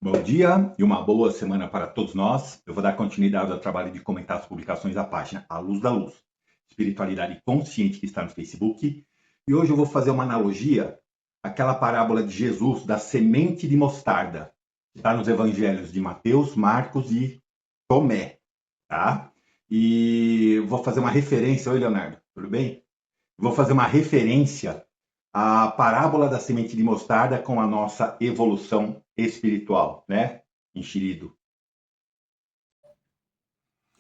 Bom dia e uma boa semana para todos nós. Eu vou dar continuidade ao trabalho de comentar as publicações da página A Luz da Luz, Espiritualidade Consciente, que está no Facebook. E hoje eu vou fazer uma analogia àquela parábola de Jesus da semente de mostarda, que está nos evangelhos de Mateus, Marcos e Tomé, tá? E vou fazer uma referência. Oi, Leonardo, tudo bem? Vou fazer uma referência à parábola da semente de mostarda com a nossa evolução espiritual, né? Enxerido.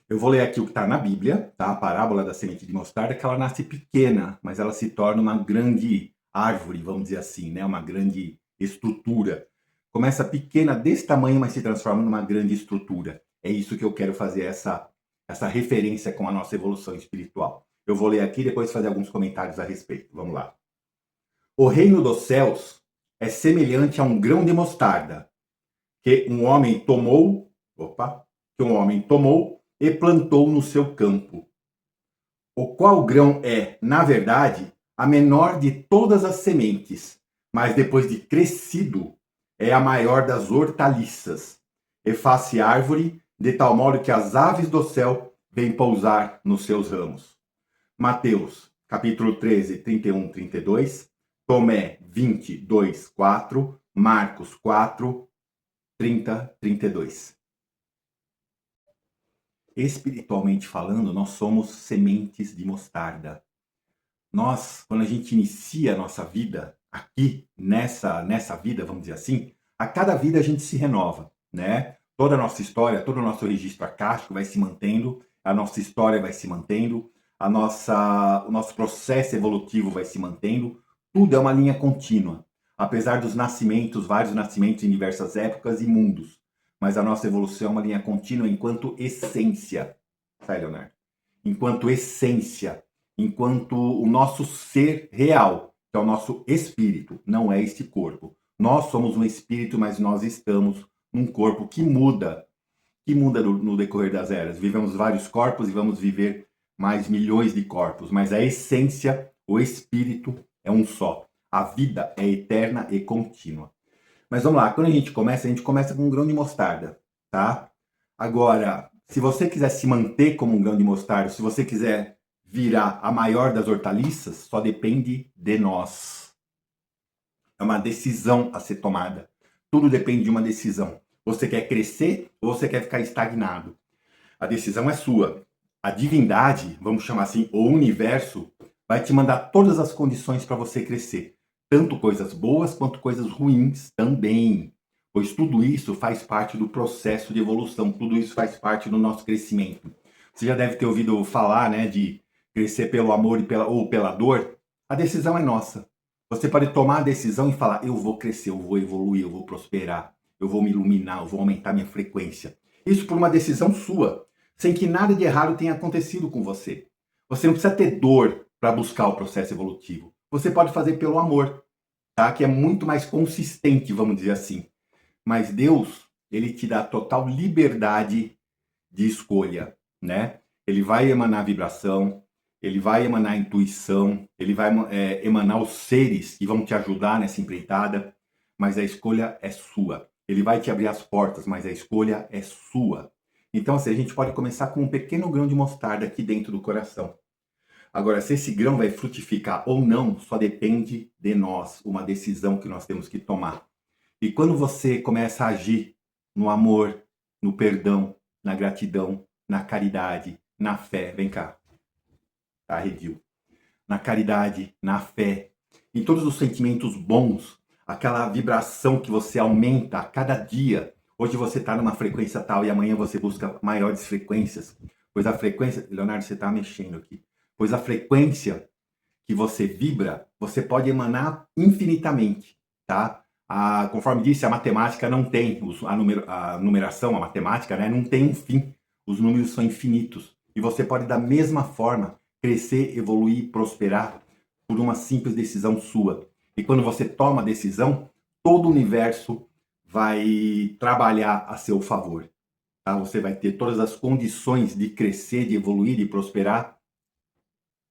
Eu vou ler aqui o que está na Bíblia, tá? A parábola da semente de mostarda, que ela nasce pequena, mas ela se torna uma grande árvore, vamos dizer assim, né? Uma grande estrutura. Começa pequena desse tamanho, mas se transforma numa grande estrutura. É isso que eu quero fazer essa referência com a nossa evolução espiritual. Eu vou ler aqui e depois fazer alguns comentários a respeito. Vamos lá. O reino dos céus é semelhante a um grão de mostarda que um homem tomou, e plantou no seu campo, o qual grão é, na verdade, a menor de todas as sementes, mas depois de crescido, é a maior das hortaliças, e faz-se árvore, de tal modo que as aves do céu vêm pousar nos seus ramos. Mateus, capítulo 13, 31, 32, Tomé 22, 4, Marcos 4, 30, 32. Espiritualmente falando, nós somos sementes de mostarda. Nós, quando a gente inicia a nossa vida aqui, nessa vida, vamos dizer assim, a cada vida a gente se renova, né? Toda a nossa história, todo o nosso registro acástico vai se mantendo, a nossa história vai se mantendo, o nosso processo evolutivo vai se mantendo, tudo é uma linha contínua, apesar dos nascimentos, vários nascimentos em diversas épocas e mundos, mas a nossa evolução é uma linha contínua enquanto essência, sai, Leonardo? Enquanto essência, enquanto o nosso ser real, que é o nosso espírito, não é este corpo. Nós somos um espírito, mas nós estamos num corpo que muda no decorrer das eras. Vivemos vários corpos e vamos viver mais milhões de corpos, mas a essência, o espírito é um só. A vida é eterna e contínua. Mas vamos lá, quando a gente começa com um grão de mostarda, tá? Agora, se você quiser se manter como um grão de mostarda, se você quiser virar a maior das hortaliças, só depende de nós. É uma decisão a ser tomada. Tudo depende de uma decisão. Você quer crescer ou você quer ficar estagnado? A decisão é sua. A divindade, vamos chamar assim, o universo, vai te mandar todas as condições para você crescer. Tanto coisas boas quanto coisas ruins também. Pois tudo isso faz parte do processo de evolução, tudo isso faz parte do nosso crescimento. Você já deve ter ouvido falar, né, de crescer pelo amor ou pela dor. A decisão é nossa. Você pode tomar a decisão e falar, eu vou crescer, eu vou evoluir, eu vou prosperar, eu vou me iluminar, eu vou aumentar minha frequência. Isso por uma decisão sua, sem que nada de errado tenha acontecido com você. Você não precisa ter dor para buscar o processo evolutivo. Você pode fazer pelo amor, tá? Que é muito mais consistente, vamos dizer assim. Mas Deus, ele te dá total liberdade de escolha, né? Ele vai emanar vibração, ele vai emanar intuição, ele vai emanar os seres que vão te ajudar nessa empreitada, mas a escolha é sua. Ele vai te abrir as portas, mas a escolha é sua. Então, assim, a gente pode começar com um pequeno grão de mostarda aqui dentro do coração. Agora, se esse grão vai frutificar ou não, só depende de nós, uma decisão que nós temos que tomar. E quando você começa a agir no amor, no perdão, na gratidão, na caridade, na fé, vem cá, tá, Redil? Na caridade, na fé, em todos os sentimentos bons, aquela vibração que você aumenta a cada dia. Hoje você está numa frequência tal e amanhã você busca maiores frequências. Pois a frequência, Leonardo, você está mexendo aqui. Pois a frequência que você vibra, você pode emanar infinitamente, tá? Conforme disse, a matemática não tem, a numeração, a matemática, né, não tem um fim. Os números são infinitos. E você pode, da mesma forma, crescer, evoluir, prosperar por uma simples decisão sua. E quando você toma a decisão, todo o universo vai trabalhar a seu favor. Tá? Você vai ter todas as condições de crescer, de evoluir, de prosperar.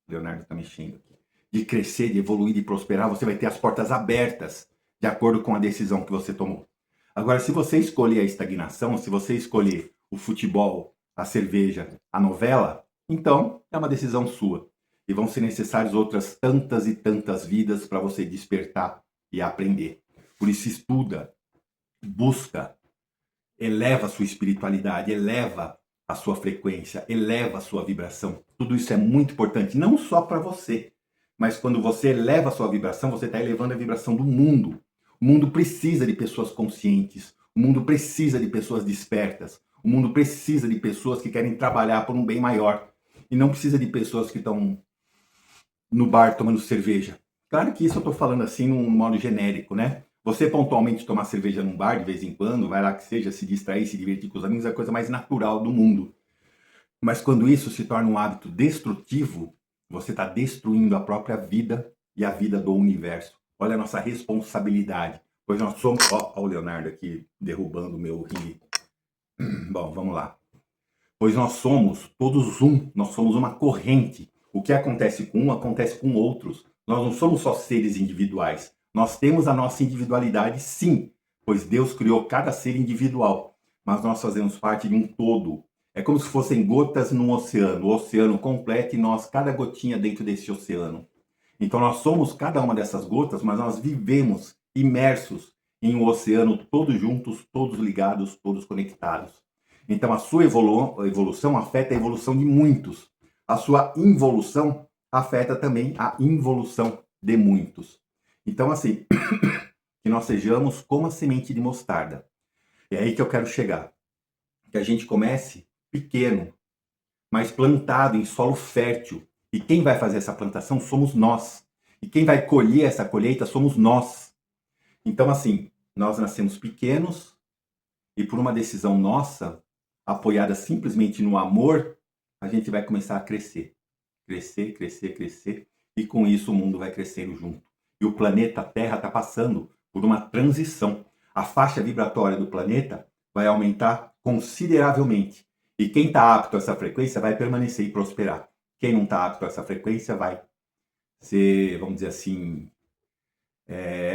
Leonardo está mexendo aqui. De crescer, de evoluir, de prosperar, você vai ter as portas abertas de acordo com a decisão que você tomou. Agora, se você escolher a estagnação, se você escolher o futebol, a cerveja, a novela, então é uma decisão sua. E vão ser necessárias outras tantas e tantas vidas para você despertar e aprender. Por isso, estuda, busca, eleva a sua espiritualidade, eleva a sua frequência, eleva a sua vibração. Tudo isso é muito importante, não só para você, mas quando você eleva a sua vibração, você está elevando a vibração do mundo. O mundo precisa de pessoas conscientes, o mundo precisa de pessoas despertas, o mundo precisa de pessoas que querem trabalhar por um bem maior. E não precisa de pessoas que estão no bar tomando cerveja. Claro que isso eu estou falando assim num modo genérico, né? Você pontualmente tomar cerveja num bar de vez em quando, vai lá que seja, se distrair, se divertir com os amigos, é a coisa mais natural do mundo. Mas quando isso se torna um hábito destrutivo, você está destruindo a própria vida e a vida do universo. Olha a nossa responsabilidade. Pois nós somos... Ó, o Leonardo aqui derrubando o meu ringue. Bom, vamos lá. Pois nós somos todos um, nós somos uma corrente. O que acontece com um, acontece com outros. Nós não somos só seres individuais. Nós temos a nossa individualidade, sim, pois Deus criou cada ser individual. Mas nós fazemos parte de um todo. É como se fossem gotas num oceano, o oceano completo e nós, cada gotinha dentro desse oceano. Então nós somos cada uma dessas gotas, mas nós vivemos imersos em um oceano, todos juntos, todos ligados, todos conectados. Então a sua evolução afeta a evolução de muitos. A sua involução afeta também a involução de muitos. Então assim, que nós sejamos como a semente de mostarda. É aí que eu quero chegar. Que a gente comece pequeno, mas plantado em solo fértil. E quem vai fazer essa plantação somos nós. E quem vai colher essa colheita somos nós. Então assim, nós nascemos pequenos e por uma decisão nossa, apoiada simplesmente no amor, a gente vai começar a crescer. Crescer, crescer, crescer. E com isso o mundo vai crescendo junto. E o planeta Terra está passando por uma transição. A faixa vibratória do planeta vai aumentar consideravelmente. E quem está apto a essa frequência vai permanecer e prosperar. Quem não está apto a essa frequência vai ser, vamos dizer assim,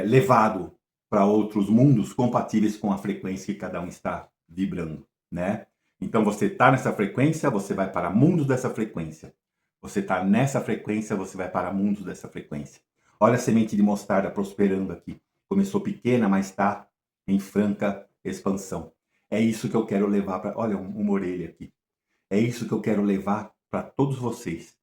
levado para outros mundos compatíveis com a frequência que cada um está vibrando, né? Então você está nessa frequência, você vai para mundos dessa frequência. Você está nessa frequência, você vai para mundos dessa frequência. Olha a semente de mostarda prosperando aqui. Começou pequena, mas está em franca expansão. É isso que eu quero levar para... Olha, uma orelha aqui. É isso que eu quero levar para todos vocês.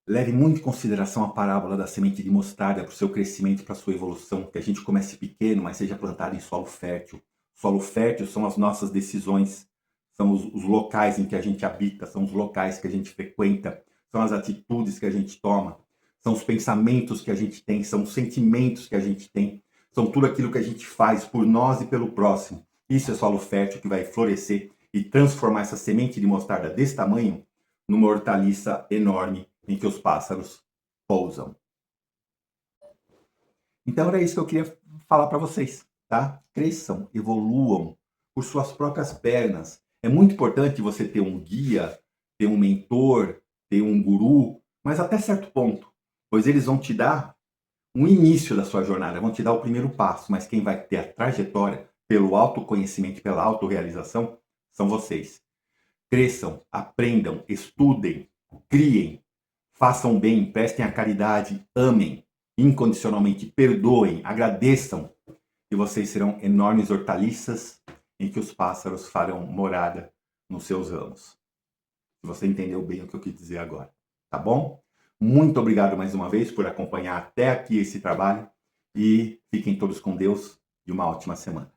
Leve muito em consideração a parábola da semente de mostarda para o seu crescimento, para a sua evolução. Que a gente comece pequeno, mas seja plantado em solo fértil. Solo fértil são as nossas decisões, são os locais em que a gente habita, são os locais que a gente frequenta, são as atitudes que a gente toma, são os pensamentos que a gente tem, são os sentimentos que a gente tem, são tudo aquilo que a gente faz por nós e pelo próximo. Isso é solo fértil que vai florescer e transformar essa semente de mostarda desse tamanho numa hortaliça enorme em que os pássaros pousam. Então era isso que eu queria falar para vocês, tá? Cresçam, evoluam por suas próprias pernas. É muito importante você ter um guia, ter um mentor, ter um guru, mas até certo ponto, pois eles vão te dar um início da sua jornada, vão te dar o primeiro passo, mas quem vai ter a trajetória pelo autoconhecimento, pela autorrealização, são vocês. Cresçam, aprendam, estudem, criem, façam bem, prestem a caridade, amem incondicionalmente, perdoem, agradeçam, e vocês serão enormes hortaliças em que os pássaros farão morada nos seus ramos. Se você entendeu bem o que eu quis dizer agora, tá bom? Muito obrigado mais uma vez por acompanhar até aqui esse trabalho e fiquem todos com Deus e uma ótima semana.